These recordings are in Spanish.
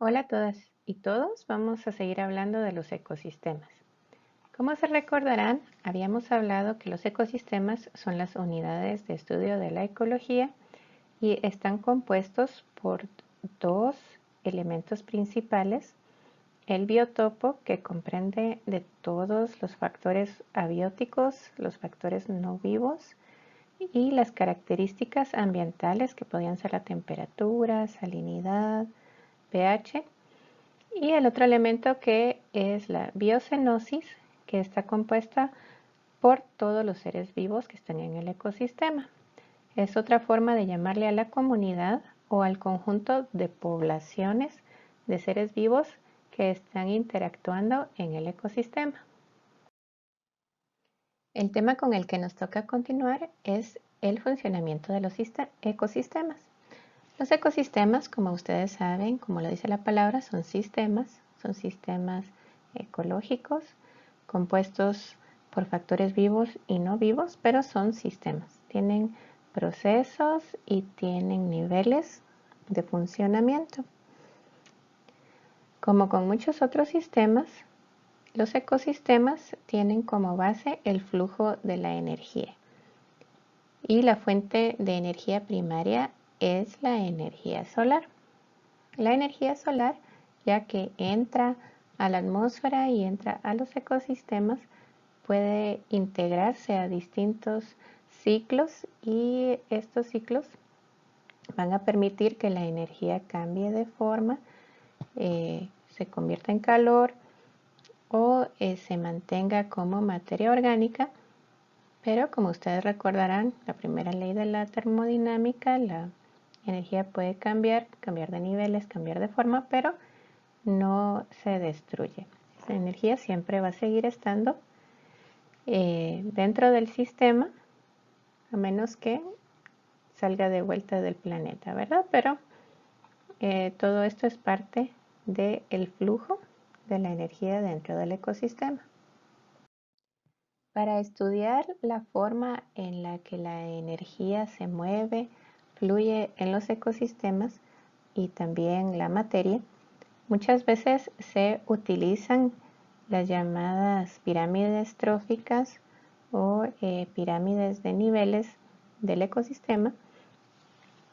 Hola a todas y todos, vamos a seguir hablando de los ecosistemas. Como se recordarán, habíamos hablado que los ecosistemas son las unidades de estudio de la ecología y están compuestos por dos elementos principales: el biotopo, que comprende de todos los factores abióticos, los factores no vivos, y las características ambientales, que podían ser la temperatura, salinidad, pH. Y el otro elemento, que es la biocenosis, que está compuesta por todos los seres vivos que están en el ecosistema. Es otra forma de llamarle a la comunidad o al conjunto de poblaciones de seres vivos que están interactuando en el ecosistema. El tema con el que nos toca continuar es el funcionamiento de los ecosistemas. Los ecosistemas, como ustedes saben, como lo dice la palabra, son sistemas ecológicos compuestos por factores vivos y no vivos, pero son sistemas. Tienen procesos y tienen niveles de funcionamiento. Como con muchos otros sistemas, los ecosistemas tienen como base el flujo de la energía. Y la fuente de energía primaria es la energía solar. La energía solar, ya que entra a la atmósfera y entra a los ecosistemas, puede integrarse a distintos ciclos, y estos ciclos van a permitir que la energía cambie de forma, se convierta en calor o se mantenga como materia orgánica. Pero como ustedes recordarán, la primera ley de la termodinámica, la energía puede cambiar de niveles, cambiar de forma, pero no se destruye. Esa energía siempre va a seguir estando dentro del sistema, a menos que salga de vuelta del planeta, ¿verdad? Pero todo esto es parte del flujo de la energía dentro del ecosistema. Para estudiar la forma en la que la energía se mueve, fluye en los ecosistemas y también la materia, muchas veces se utilizan las llamadas pirámides tróficas o pirámides de niveles del ecosistema,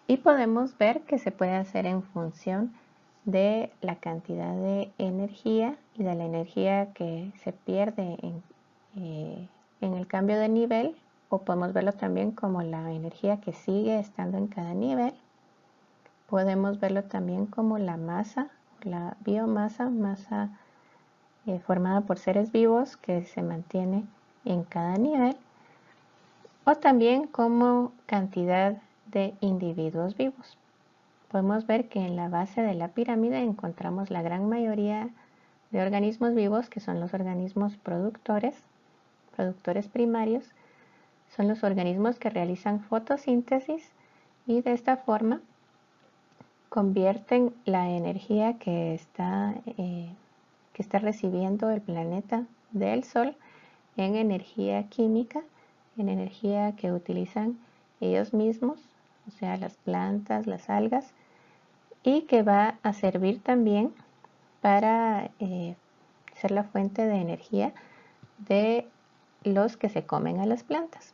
y podemos ver que se puede hacer en función de la cantidad de energía y de la energía que se pierde en el cambio de nivel, o podemos verlo también como la energía que sigue estando en cada nivel. Podemos verlo también como la masa, la biomasa, masa formada por seres vivos que se mantiene en cada nivel, o también como cantidad de individuos vivos. Podemos ver que en la base de la pirámide encontramos la gran mayoría de organismos vivos, que son los organismos productores primarios. Son los organismos que realizan fotosíntesis y de esta forma convierten la energía que está recibiendo el planeta del Sol en energía química, en energía que utilizan ellos mismos, o sea, las plantas, las algas, y que va a servir también para ser la fuente de energía de los que se comen a las plantas.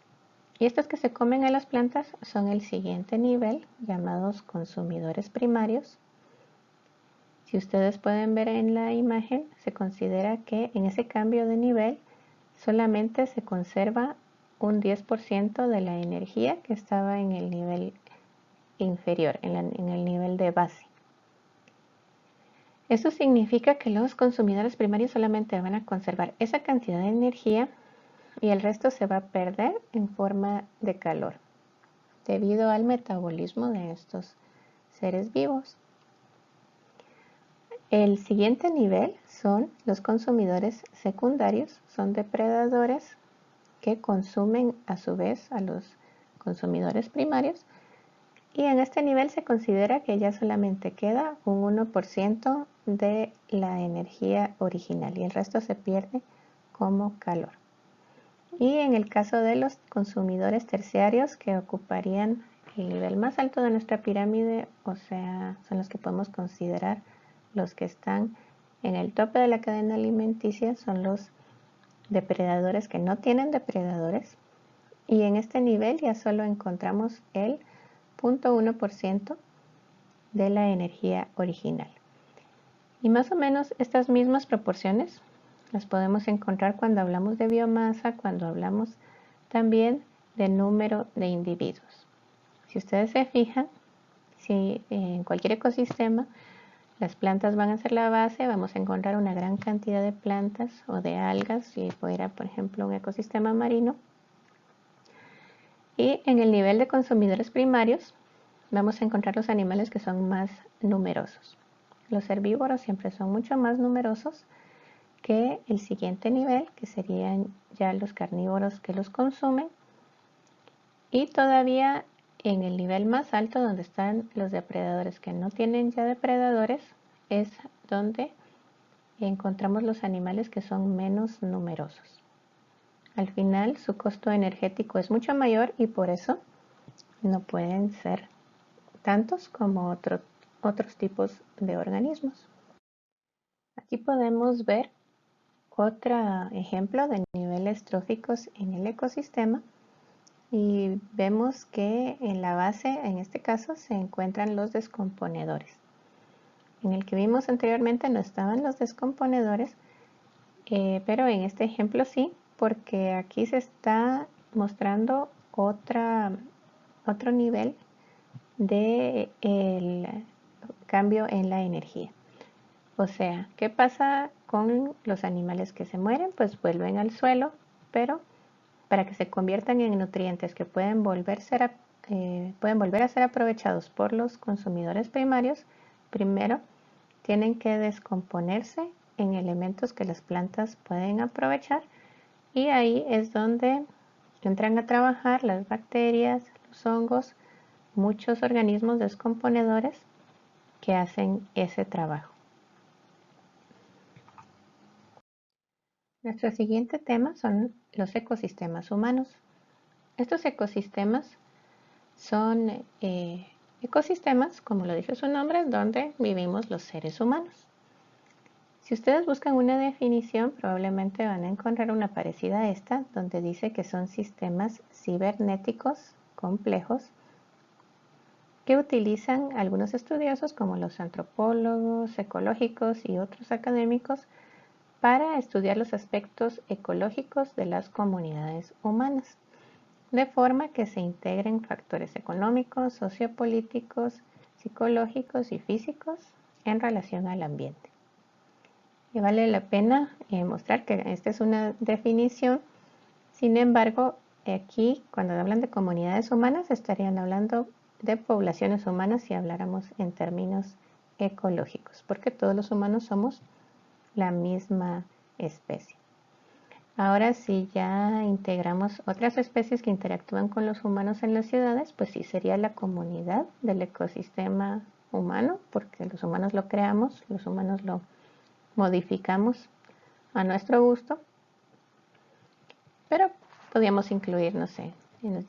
Y estos que se comen a las plantas son el siguiente nivel, llamados consumidores primarios. Si ustedes pueden ver en la imagen, se considera que en ese cambio de nivel solamente se conserva un 10% de la energía que estaba en el nivel inferior, en el nivel de base. Esto significa que los consumidores primarios solamente van a conservar esa cantidad de energía y el resto se va a perder en forma de calor, debido al metabolismo de estos seres vivos. El siguiente nivel son los consumidores secundarios, son depredadores que consumen a su vez a los consumidores primarios, y en este nivel se considera que ya solamente queda un 1% de la energía original y el resto se pierde como calor. Y en el caso de los consumidores terciarios, que ocuparían el nivel más alto de nuestra pirámide, o sea, son los que podemos considerar los que están en el tope de la cadena alimenticia son los depredadores que no tienen depredadores, y en este nivel ya solo encontramos el 0.1% de la energía original. Y más o menos estas mismas proporciones las podemos encontrar cuando hablamos de biomasa, cuando hablamos también de número de individuos. Si ustedes se fijan, si en cualquier ecosistema las plantas van a ser la base, vamos a encontrar una gran cantidad de plantas o de algas, si fuera por ejemplo un ecosistema marino. Y en el nivel de consumidores primarios vamos a encontrar los animales que son más numerosos. Los herbívoros siempre son mucho más numerosos que el siguiente nivel, que serían ya los carnívoros que los consumen. Y todavía en el nivel más alto, donde están los depredadores que no tienen ya depredadores, es donde encontramos los animales que son menos numerosos. Al final su costo energético es mucho mayor y por eso no pueden ser tantos como otros tipos de organismos. Aquí podemos ver otro ejemplo de niveles tróficos en el ecosistema y vemos que en la base, en este caso, se encuentran los descomponedores. En el que vimos anteriormente no estaban los descomponedores, pero en este ejemplo sí, porque aquí se está mostrando otro nivel de el cambio en la energía. O sea, ¿qué pasa con los animales que se mueren? Pues vuelven al suelo, pero para que se conviertan en nutrientes que pueden volver a ser aprovechados por los consumidores primarios, primero tienen que descomponerse en elementos que las plantas pueden aprovechar, y ahí es donde entran a trabajar las bacterias, los hongos, muchos organismos descomponedores que hacen ese trabajo. Nuestro siguiente tema son los ecosistemas humanos. Estos ecosistemas son ecosistemas, como lo dice su nombre, donde vivimos los seres humanos. Si ustedes buscan una definición, probablemente van a encontrar una parecida a esta, donde dice que son sistemas cibernéticos complejos que utilizan algunos estudiosos, como los antropólogos, ecológicos y otros académicos, para estudiar los aspectos ecológicos de las comunidades humanas, de forma que se integren factores económicos, sociopolíticos, psicológicos y físicos en relación al ambiente. Y vale la pena mostrar que esta es una definición. Sin embargo, aquí cuando hablan de comunidades humanas estarían hablando de poblaciones humanas si habláramos en términos ecológicos, porque todos los humanos somos la misma especie. Ahora, si ya integramos otras especies que interactúan con los humanos en las ciudades, pues sí sería la comunidad del ecosistema humano, porque los humanos lo creamos, los humanos lo modificamos a nuestro gusto, pero podríamos incluir, no sé,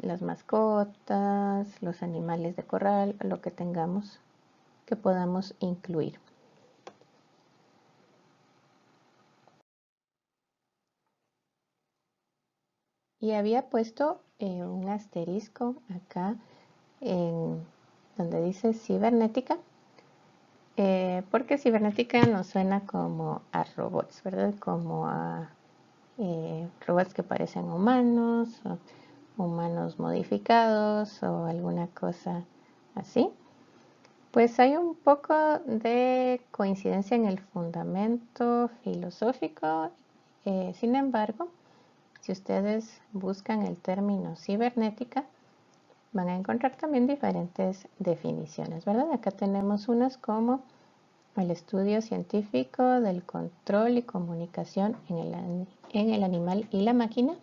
las mascotas, los animales de corral, lo que tengamos que podamos incluir. Y había puesto un asterisco acá en donde dice cibernética, porque cibernética nos suena como a robots, ¿verdad? Como a robots que parecen humanos, o humanos modificados o alguna cosa así. Pues hay un poco de coincidencia en el fundamento filosófico, sin embargo, si ustedes buscan el término cibernética, van a encontrar también diferentes definiciones, ¿verdad? Acá tenemos unas como el estudio científico del control y comunicación en el animal y la máquina.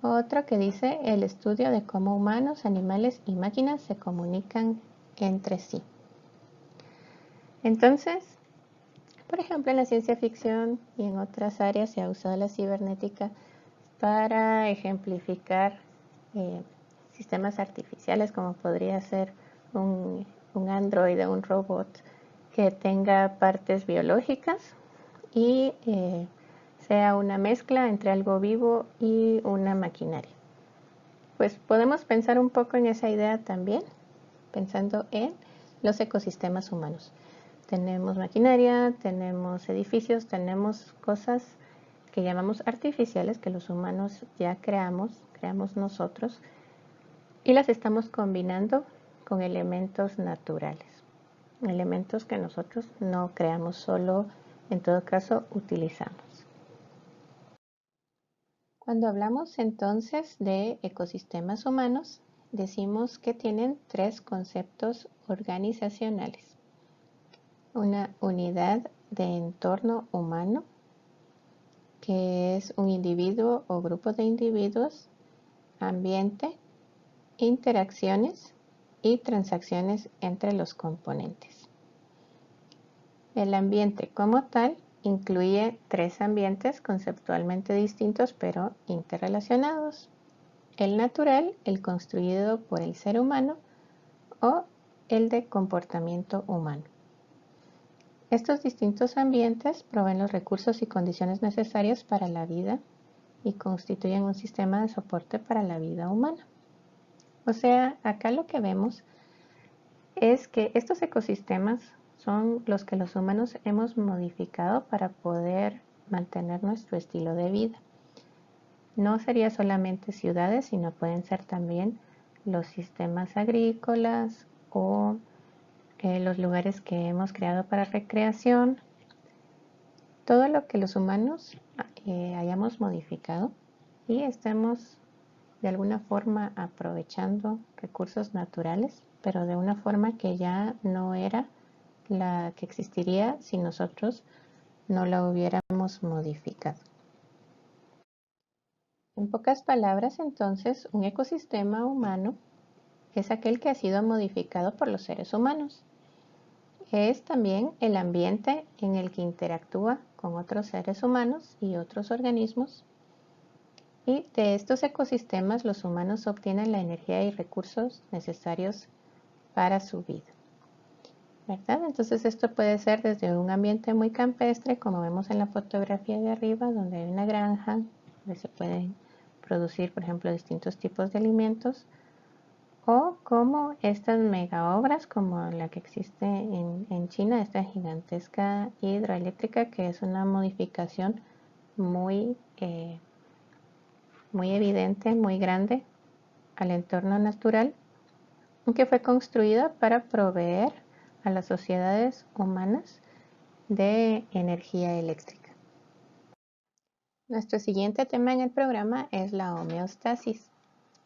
Otro que dice el estudio de cómo humanos, animales y máquinas se comunican entre sí. Entonces, por ejemplo, en la ciencia ficción y en otras áreas se ha usado la cibernética para ejemplificar sistemas artificiales, como podría ser un androide, un robot que tenga partes biológicas y sea una mezcla entre algo vivo y una maquinaria. Pues podemos pensar un poco en esa idea también, pensando en los ecosistemas humanos. Tenemos maquinaria, tenemos edificios, tenemos cosas que llamamos artificiales, que los humanos ya creamos nosotros, y las estamos combinando con elementos naturales, elementos que nosotros no creamos, solo en todo caso utilizamos. Cuando hablamos entonces de ecosistemas humanos, decimos que tienen tres conceptos organizacionales. Una unidad de entorno humano, que es un individuo o grupo de individuos, ambiente, interacciones y transacciones entre los componentes. El ambiente como tal incluye tres ambientes conceptualmente distintos pero interrelacionados: el natural, el construido por el ser humano, o el de comportamiento humano. Estos distintos ambientes proveen los recursos y condiciones necesarias para la vida y constituyen un sistema de soporte para la vida humana. O sea, acá lo que vemos es que estos ecosistemas son los que los humanos hemos modificado para poder mantener nuestro estilo de vida. No sería solamente ciudades, sino pueden ser también los sistemas agrícolas o los lugares que hemos creado para recreación. Todo lo que los humanos hayamos modificado y estemos de alguna forma aprovechando recursos naturales, pero de una forma que ya no era la que existiría si nosotros no la hubiéramos modificado. En pocas palabras, entonces, un ecosistema humano es aquel que ha sido modificado por los seres humanos. Es también el ambiente en el que interactúa con otros seres humanos y otros organismos. Y de estos ecosistemas los humanos obtienen la energía y recursos necesarios para su vida, ¿verdad? Entonces esto puede ser desde un ambiente muy campestre, como vemos en la fotografía de arriba, donde hay una granja, donde se pueden producir, por ejemplo, distintos tipos de alimentos, o como estas mega obras como la que existe en China, esta gigantesca hidroeléctrica, que es una modificación muy evidente, muy grande al entorno natural, que fue construida para proveer a las sociedades humanas de energía eléctrica. Nuestro siguiente tema en el programa es la homeostasis.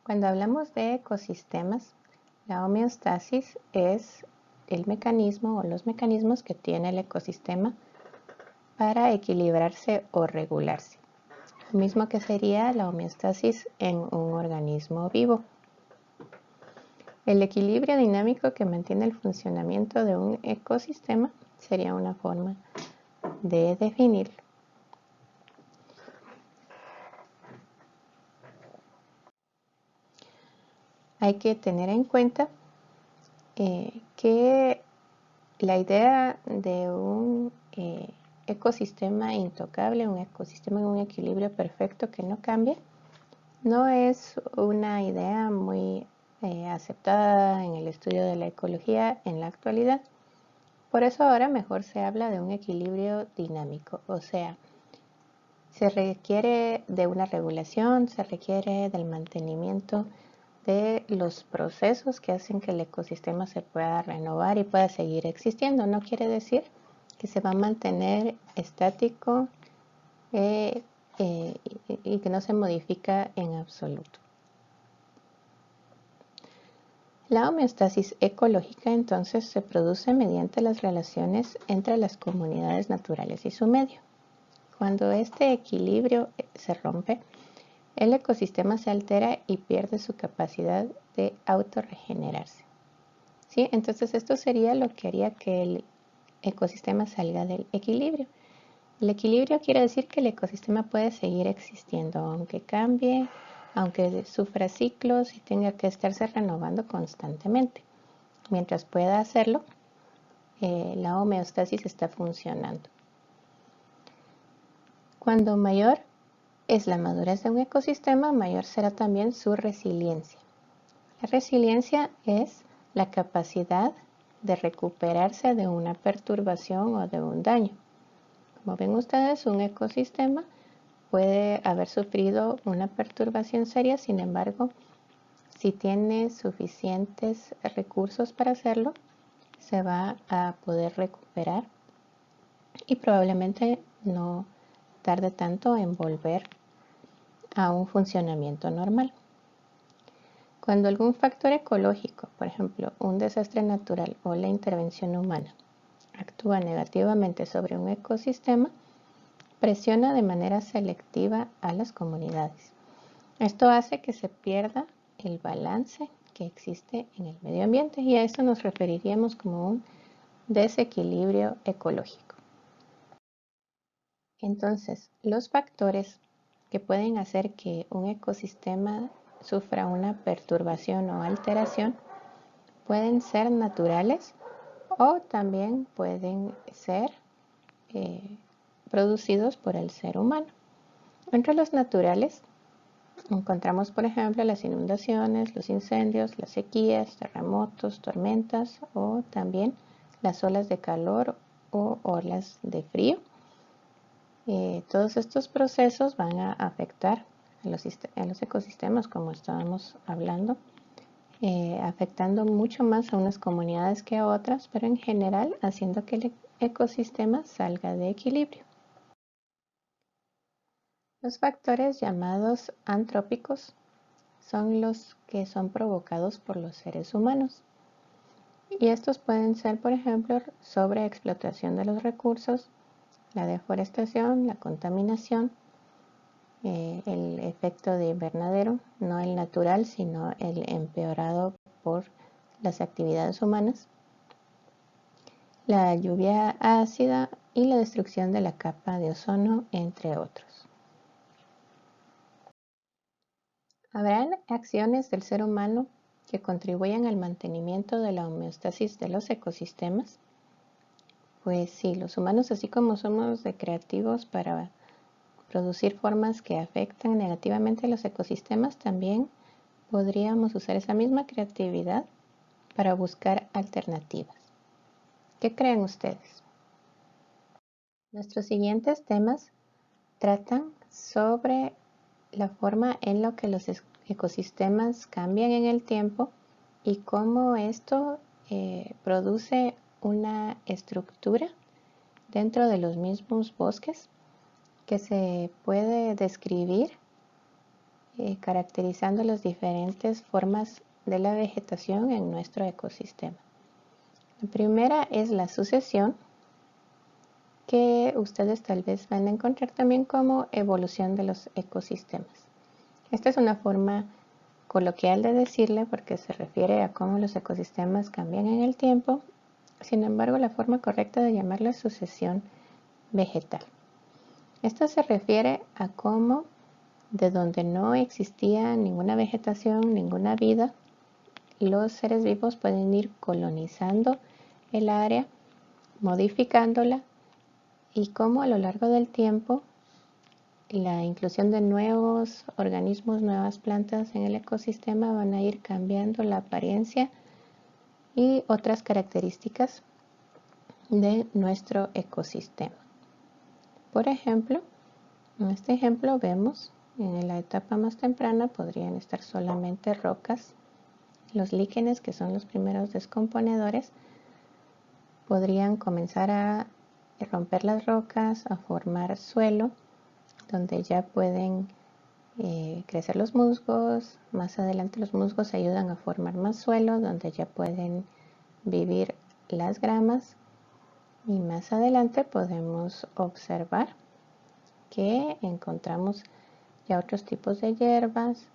Cuando hablamos de ecosistemas, la homeostasis es el mecanismo o los mecanismos que tiene el ecosistema para equilibrarse o regularse. Lo mismo que sería la homeostasis en un organismo vivo. El equilibrio dinámico que mantiene el funcionamiento de un ecosistema sería una forma de definirlo. Hay que tener en cuenta que la idea de un ecosistema intocable, un ecosistema en un equilibrio perfecto que no cambie, no es una idea muy aceptada en el estudio de la ecología en la actualidad. Por eso ahora mejor se habla de un equilibrio dinámico, o sea, se requiere de una regulación, se requiere del mantenimiento de los procesos que hacen que el ecosistema se pueda renovar y pueda seguir existiendo. No quiere decir que se va a mantener estático y que no se modifica en absoluto. La homeostasis ecológica entonces se produce mediante las relaciones entre las comunidades naturales y su medio. Cuando este equilibrio se rompe, el ecosistema se altera y pierde su capacidad de autorregenerarse. ¿Sí? Entonces esto sería lo que haría que el ecosistema salga del equilibrio. El equilibrio quiere decir que el ecosistema puede seguir existiendo, aunque cambie, aunque sufra ciclos y tenga que estarse renovando constantemente. Mientras pueda hacerlo, la homeostasis está funcionando. Cuando mayor es la madurez de un ecosistema, mayor será también su resiliencia. La resiliencia es la capacidad de recuperarse de una perturbación o de un daño. Como ven ustedes, un ecosistema puede haber sufrido una perturbación seria, sin embargo, si tiene suficientes recursos para hacerlo, se va a poder recuperar y probablemente no tarde tanto en volver a un funcionamiento normal. Cuando algún factor ecológico, por ejemplo, un desastre natural o la intervención humana, actúa negativamente sobre un ecosistema, presiona de manera selectiva a las comunidades. Esto hace que se pierda el balance que existe en el medio ambiente y a eso nos referiríamos como un desequilibrio ecológico. Entonces, los factores que pueden hacer que un ecosistema sufra una perturbación o alteración pueden ser naturales o también pueden ser producidos por el ser humano. Entre los naturales encontramos, por ejemplo, las inundaciones, los incendios, las sequías, terremotos, tormentas o también las olas de calor o olas de frío. Todos estos procesos van a afectar a los ecosistemas, como estábamos hablando, afectando mucho más a unas comunidades que a otras, pero en general haciendo que el ecosistema salga de equilibrio. Los factores llamados antrópicos son los que son provocados por los seres humanos. Y estos pueden ser, por ejemplo, sobreexplotación de los recursos, la deforestación, la contaminación, el efecto de invernadero, no el natural, sino el empeorado por las actividades humanas, la lluvia ácida y la destrucción de la capa de ozono, entre otros. ¿Habrán acciones del ser humano que contribuyan al mantenimiento de la homeostasis de los ecosistemas? Pues sí, los humanos, así como somos de creativos para producir formas que afectan negativamente a los ecosistemas, también podríamos usar esa misma creatividad para buscar alternativas. ¿Qué creen ustedes? Nuestros siguientes temas tratan sobre la forma en la que los ecosistemas cambian en el tiempo y cómo esto produce una estructura dentro de los mismos bosques que se puede describir caracterizando las diferentes formas de la vegetación en nuestro ecosistema. La primera es la sucesión, que ustedes tal vez van a encontrar también como evolución de los ecosistemas. Esta es una forma coloquial de decirle porque se refiere a cómo los ecosistemas cambian en el tiempo. Sin embargo, la forma correcta de llamarla es sucesión vegetal. Esto se refiere a cómo de donde no existía ninguna vegetación, ninguna vida, los seres vivos pueden ir colonizando el área, modificándola y cómo a lo largo del tiempo la inclusión de nuevos organismos, nuevas plantas en el ecosistema van a ir cambiando la apariencia y otras características de nuestro ecosistema. Por ejemplo, en este ejemplo vemos en la etapa más temprana podrían estar solamente rocas. Los líquenes, que son los primeros descomponedores, podrían comenzar a romper las rocas, a formar suelo, donde ya pueden crecer los musgos. Más adelante los musgos ayudan a formar más suelo, donde ya pueden vivir las gramas. Y más adelante podemos observar que encontramos ya otros tipos de hierbas,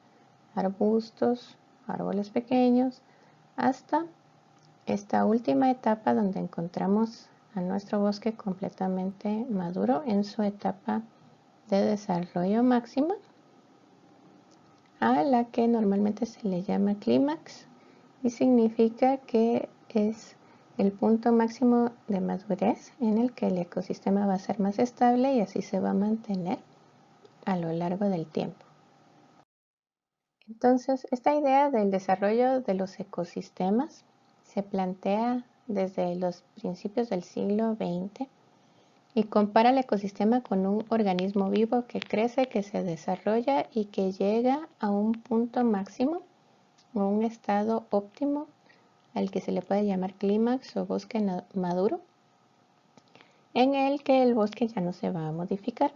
arbustos, árboles pequeños, hasta esta última etapa donde encontramos a nuestro bosque completamente maduro en su etapa de desarrollo máxima, a la que normalmente se le llama clímax y significa que es el punto máximo de madurez en el que el ecosistema va a ser más estable y así se va a mantener a lo largo del tiempo. Entonces, esta idea del desarrollo de los ecosistemas se plantea desde los principios del siglo XX y compara el ecosistema con un organismo vivo que crece, que se desarrolla y que llega a un punto máximo o un estado óptimo al que se le puede llamar clímax o bosque maduro, en el que el bosque ya no se va a modificar.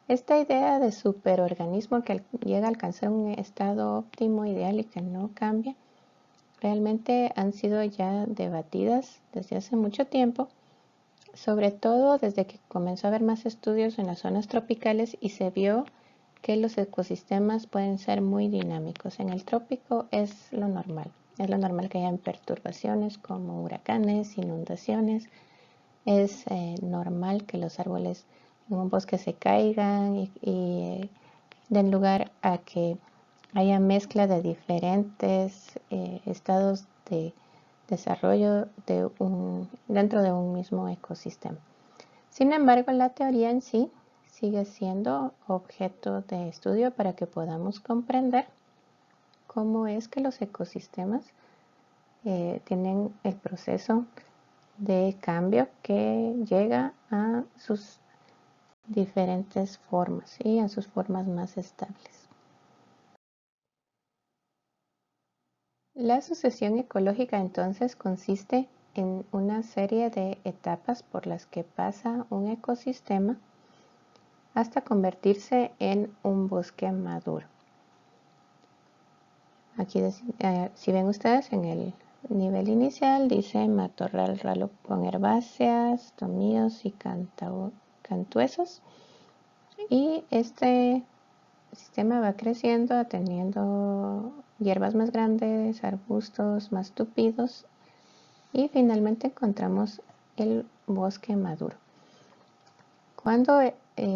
Esta idea de superorganismo que llega a alcanzar un estado óptimo ideal y que no cambia, realmente han sido ya debatidas desde hace mucho tiempo, sobre todo desde que comenzó a haber más estudios en las zonas tropicales y se vio que los ecosistemas pueden ser muy dinámicos. En el trópico es lo normal que hayan perturbaciones como huracanes, inundaciones, es normal que los árboles en un bosque se caigan y den lugar a que haya mezcla de diferentes estados de desarrollo dentro de un mismo ecosistema. Sin embargo, la teoría en sí sigue siendo objeto de estudio para que podamos comprender cómo es que los ecosistemas tienen el proceso de cambio que llega a sus diferentes formas y a sus formas más estables. La sucesión ecológica entonces consiste en una serie de etapas por las que pasa un ecosistema hasta convertirse en un bosque maduro. Aquí, si ven ustedes en el nivel inicial, dice matorral ralo con herbáceas, tomillos y cantuesos. Y este sistema va creciendo, teniendo hierbas más grandes, arbustos más tupidos y finalmente encontramos el bosque maduro. Cuando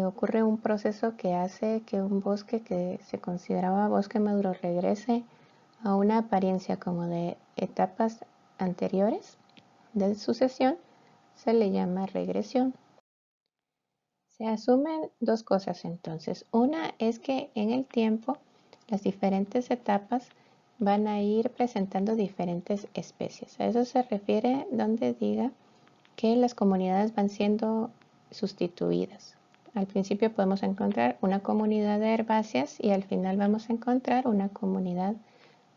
ocurre un proceso que hace que un bosque que se consideraba bosque maduro regrese a una apariencia como de etapas anteriores de sucesión, se le llama regresión. Se asumen dos cosas entonces. Una es que en el tiempo las diferentes etapas van a ir presentando diferentes especies. A eso se refiere donde diga que las comunidades van siendo sustituidas. Al principio podemos encontrar una comunidad de herbáceas y al final vamos a encontrar una comunidad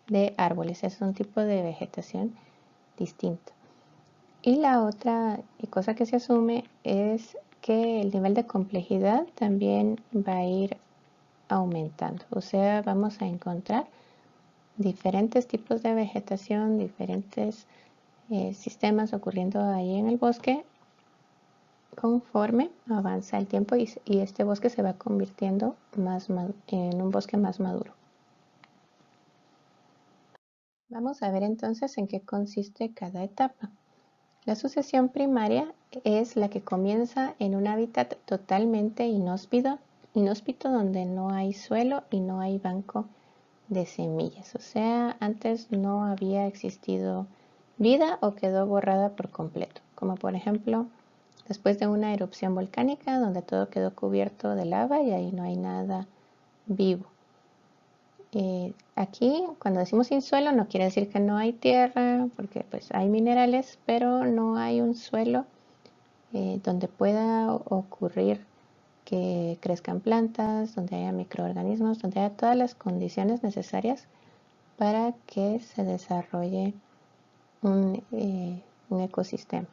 de árboles. Es un tipo de vegetación distinto. Y la otra cosa que se asume es que el nivel de complejidad también va a ir aumentando. O sea, vamos a encontrar diferentes tipos de vegetación, diferentes sistemas ocurriendo ahí en el bosque conforme avanza el tiempo y este bosque se va convirtiendo en un bosque más maduro. Vamos a ver entonces en qué consiste cada etapa. La sucesión primaria es la que comienza en un hábitat totalmente inhóspito donde no hay suelo y no hay banco de semillas. O sea, antes no había existido vida o quedó borrada por completo. Como por ejemplo, después de una erupción volcánica donde todo quedó cubierto de lava y ahí no hay nada vivo. Aquí, cuando decimos sin suelo, no quiere decir que no hay tierra, porque pues hay minerales, pero no hay un suelo donde pueda ocurrir que crezcan plantas, donde haya microorganismos, donde haya todas las condiciones necesarias para que se desarrolle un ecosistema.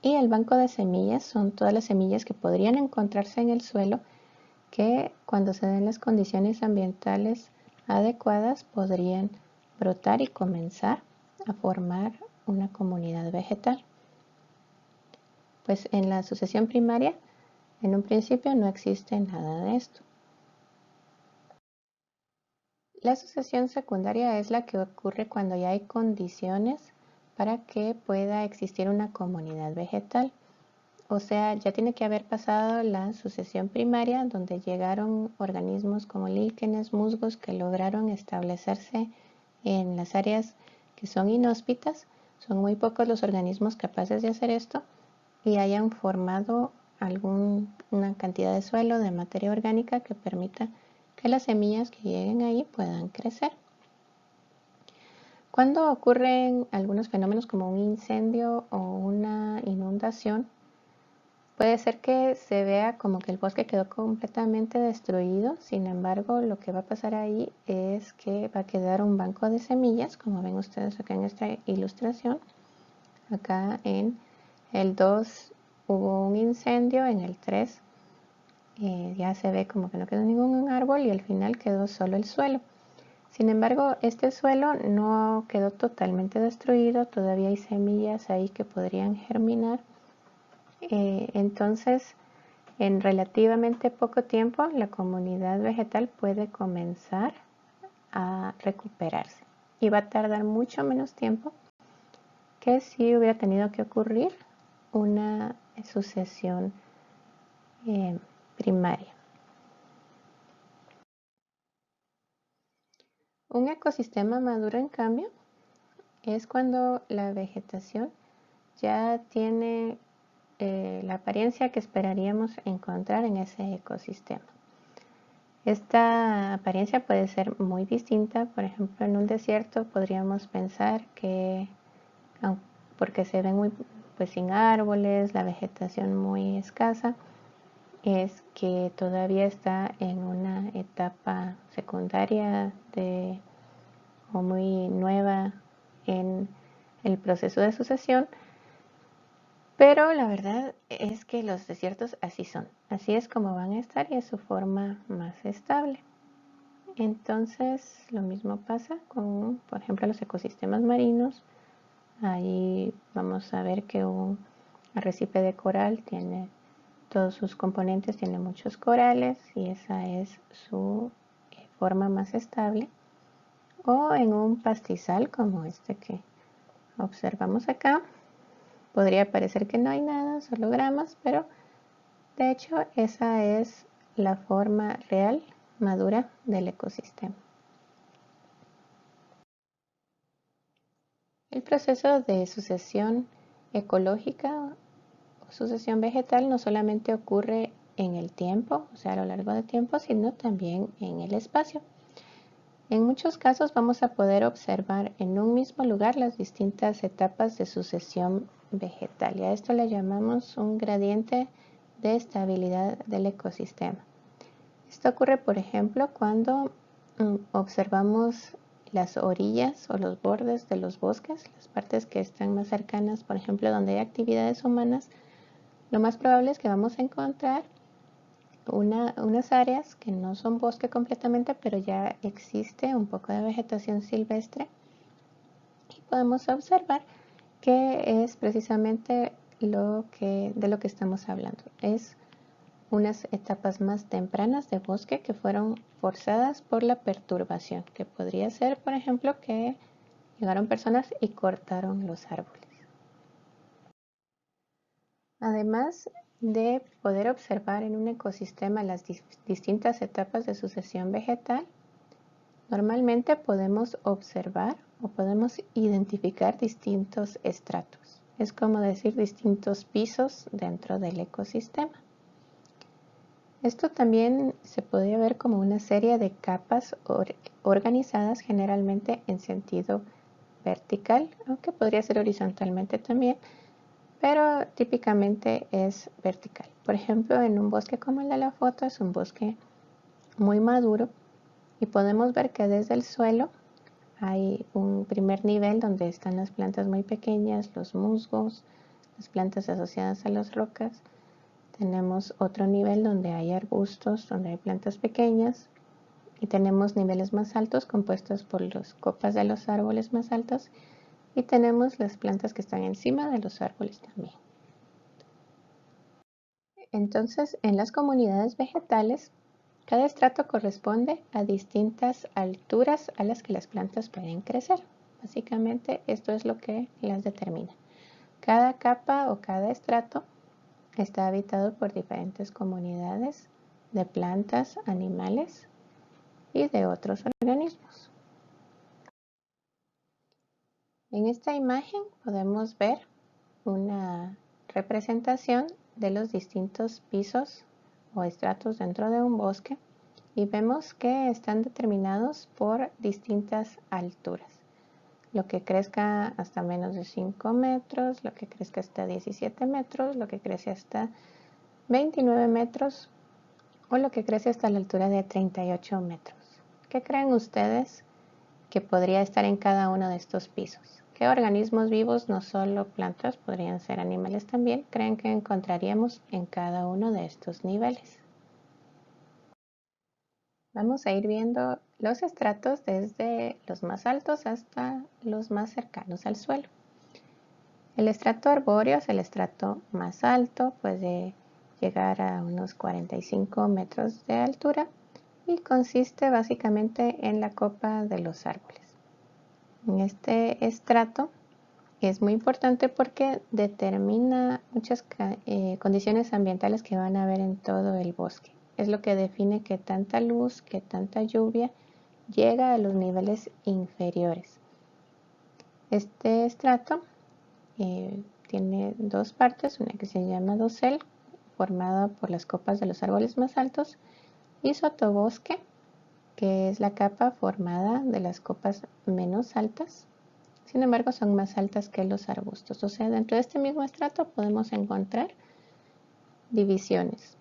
Y el banco de semillas son todas las semillas que podrían encontrarse en el suelo que cuando se den las condiciones ambientales adecuadas podrían brotar y comenzar a formar una comunidad vegetal. Pues en la sucesión primaria, en un principio no existe nada de esto. La sucesión secundaria es la que ocurre cuando ya hay condiciones para que pueda existir una comunidad vegetal. O sea, ya tiene que haber pasado la sucesión primaria, donde llegaron organismos como líquenes, musgos, que lograron establecerse en las áreas que son inhóspitas, Son muy pocos los organismos capaces de hacer esto y hayan formado una cantidad de suelo, de materia orgánica que permita que las semillas que lleguen ahí puedan crecer. Cuando ocurren algunos fenómenos como un incendio o una inundación, puede ser que se vea como que el bosque quedó completamente destruido. Sin embargo, lo que va a pasar ahí es que va a quedar un banco de semillas, como ven ustedes acá en esta ilustración. Acá en el 2 hubo un incendio, en el 3 ya se ve como que no quedó ningún árbol y al final quedó solo el suelo. Sin embargo, este suelo no quedó totalmente destruido, todavía hay semillas ahí que podrían germinar. Entonces, en relativamente poco tiempo, la comunidad vegetal puede comenzar a recuperarse y va a tardar mucho menos tiempo que si hubiera tenido que ocurrir una sucesión primaria. Un ecosistema maduro, en cambio, es cuando la vegetación ya tiene la apariencia que esperaríamos encontrar en ese ecosistema. Esta apariencia puede ser muy distinta. Por ejemplo, en un desierto podríamos pensar que, porque se ven muy, pues, sin árboles, la vegetación muy escasa, es que todavía está en una etapa secundaria o muy nueva en el proceso de sucesión. Pero la verdad es que los desiertos así son, así es como van a estar y es su forma más estable. Entonces lo mismo pasa con, por ejemplo, los ecosistemas marinos. Ahí vamos a ver que un arrecife de coral tiene todos sus componentes, tiene muchos corales y esa es su forma más estable. O en un pastizal como este que observamos acá, podría parecer que no hay nada, solo gramas, pero de hecho esa es la forma real, madura del ecosistema. El proceso de sucesión ecológica o sucesión vegetal no solamente ocurre en el tiempo, o sea, a lo largo del tiempo, sino también en el espacio. En muchos casos vamos a poder observar en un mismo lugar las distintas etapas de sucesión vegetal y a esto le llamamos un gradiente de estabilidad del ecosistema. Esto ocurre, por ejemplo, cuando observamos las orillas o los bordes de los bosques, las partes que están más cercanas, por ejemplo, donde hay actividades humanas. Lo más probable es que vamos a encontrar unas áreas que no son bosque completamente, pero ya existe un poco de vegetación silvestre y podemos observar que es precisamente de lo que estamos hablando. Es unas etapas más tempranas de bosque que fueron forzadas por la perturbación, que podría ser, por ejemplo, que llegaron personas y cortaron los árboles. Además de poder observar en un ecosistema las distintas etapas de sucesión vegetal, normalmente podemos observar o podemos identificar distintos estratos. Es como decir distintos pisos dentro del ecosistema. Esto también se podría ver como una serie de capas organizadas generalmente en sentido vertical, aunque podría ser horizontalmente también, pero típicamente es vertical. Por ejemplo, en un bosque como el de la foto es un bosque muy maduro y podemos ver que desde el suelo hay un primer nivel donde están las plantas muy pequeñas, los musgos, las plantas asociadas a las rocas. Tenemos otro nivel donde hay arbustos, donde hay plantas pequeñas y tenemos niveles más altos compuestos por las copas de los árboles más altos y tenemos las plantas que están encima de los árboles también. Entonces, en las comunidades vegetales, cada estrato corresponde a distintas alturas a las que las plantas pueden crecer. Básicamente, esto es lo que las determina. Cada capa o cada estrato está habitado por diferentes comunidades de plantas, animales y de otros organismos. En esta imagen podemos ver una representación de los distintos pisos o estratos dentro de un bosque y vemos que están determinados por distintas alturas. Lo que crezca hasta menos de 5 metros, lo que crezca hasta 17 metros, lo que crece hasta 29 metros o lo que crece hasta la altura de 38 metros. ¿Qué creen ustedes que podría estar en cada uno de estos pisos? ¿Qué organismos vivos, no solo plantas, podrían ser animales también, creen que encontraríamos en cada uno de estos niveles? Vamos a ir viendo los estratos desde los más altos hasta los más cercanos al suelo. El estrato arbóreo es el estrato más alto, puede llegar a unos 45 metros de altura y consiste básicamente en la copa de los árboles. En este estrato es muy importante porque determina muchas condiciones ambientales que van a haber en todo el bosque. Es lo que define qué tanta luz, qué tanta lluvia llega a los niveles inferiores. Este estrato tiene dos partes, una que se llama dosel, formada por las copas de los árboles más altos, y sotobosque, que es la capa formada de las copas menos altas. Sin embargo, son más altas que los arbustos. O sea, dentro de este mismo estrato podemos encontrar divisiones.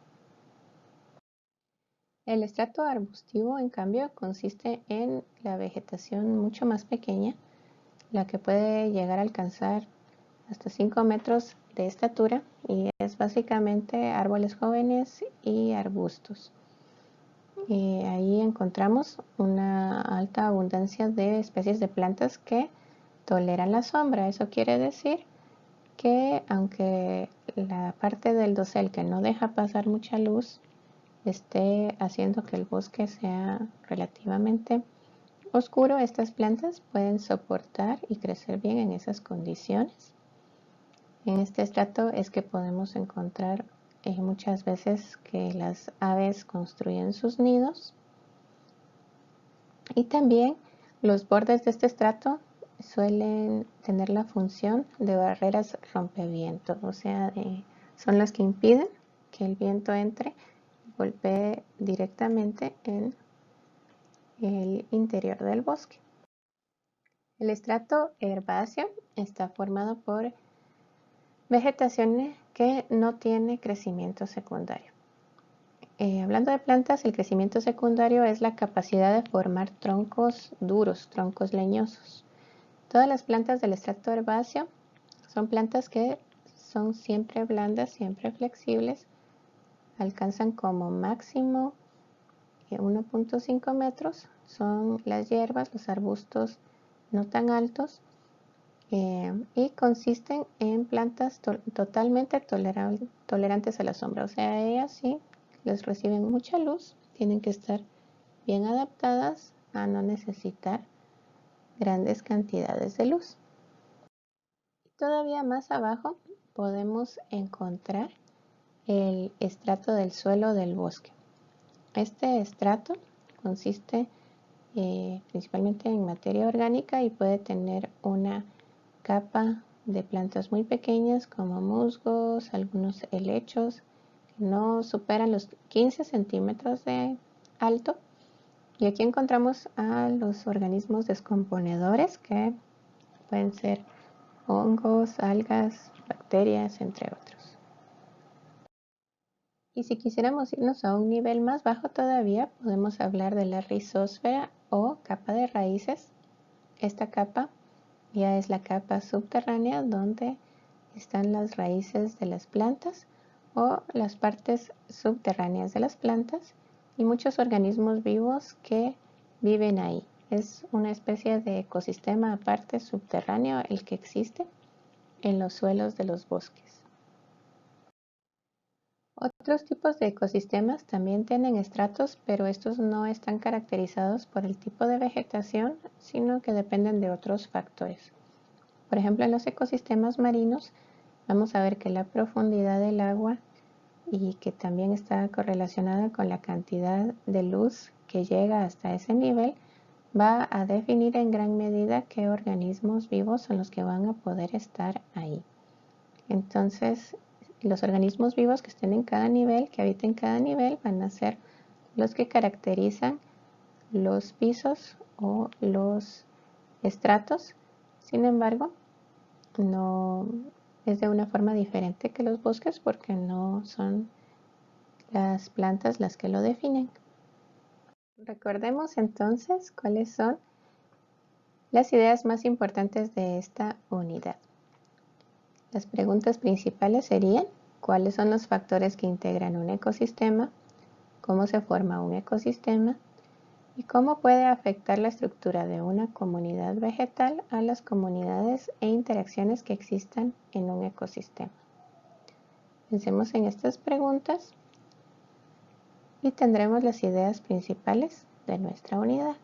El estrato arbustivo, en cambio, consiste en la vegetación mucho más pequeña, la que puede llegar a alcanzar hasta 5 metros de estatura y es básicamente árboles jóvenes y arbustos. Ahí encontramos una alta abundancia de especies de plantas que toleran la sombra. Eso quiere decir que aunque la parte del dosel que no deja pasar mucha luz esté haciendo que el bosque sea relativamente oscuro, estas plantas pueden soportar y crecer bien en esas condiciones. En este estrato es que podemos encontrar muchas veces que las aves construyen sus nidos y también los bordes de este estrato suelen tener la función de barreras rompeviento, o sea, son las que impiden que el viento entre y golpee directamente en el interior del bosque. El estrato herbáceo está formado por vegetación que no tiene crecimiento secundario. Hablando de plantas, el crecimiento secundario es la capacidad de formar troncos duros, troncos leñosos. Todas las plantas del estrato herbáceo son plantas que son siempre blandas, siempre flexibles, alcanzan como máximo 1.5 metros, son las hierbas, los arbustos no tan altos, y consisten en plantas totalmente tolerantes a la sombra. O sea, ellas sí les reciben mucha luz, tienen que estar bien adaptadas a no necesitar grandes cantidades de luz. Y todavía más abajo podemos encontrar el estrato del suelo del bosque. Este estrato consiste principalmente en materia orgánica y puede tener una capa de plantas muy pequeñas como musgos, algunos helechos que no superan los 15 centímetros de alto. Y aquí encontramos a los organismos descomponedores que pueden ser hongos, algas, bacterias, entre otros. Y si quisiéramos irnos a un nivel más bajo todavía, podemos hablar de la rizósfera o capa de raíces. Esta capa ya es la capa subterránea donde están las raíces de las plantas o las partes subterráneas de las plantas y muchos organismos vivos que viven ahí. Es una especie de ecosistema aparte subterráneo el que existe en los suelos de los bosques. Otros tipos de ecosistemas también tienen estratos, pero estos no están caracterizados por el tipo de vegetación, sino que dependen de otros factores. Por ejemplo, en los ecosistemas marinos vamos a ver que la profundidad del agua y que también está correlacionada con la cantidad de luz que llega hasta ese nivel, va a definir en gran medida qué organismos vivos son los que van a poder estar ahí. Entonces, los organismos vivos que estén en cada nivel, que habiten cada nivel, van a ser los que caracterizan los pisos o los estratos. Sin embargo, no es de una forma diferente que los bosques porque no son las plantas las que lo definen. Recordemos entonces cuáles son las ideas más importantes de esta unidad. Las preguntas principales serían: ¿cuáles son los factores que integran un ecosistema? ¿Cómo se forma un ecosistema? ¿Y cómo puede afectar la estructura de una comunidad vegetal a las comunidades e interacciones que existan en un ecosistema? Pensemos en estas preguntas y tendremos las ideas principales de nuestra unidad.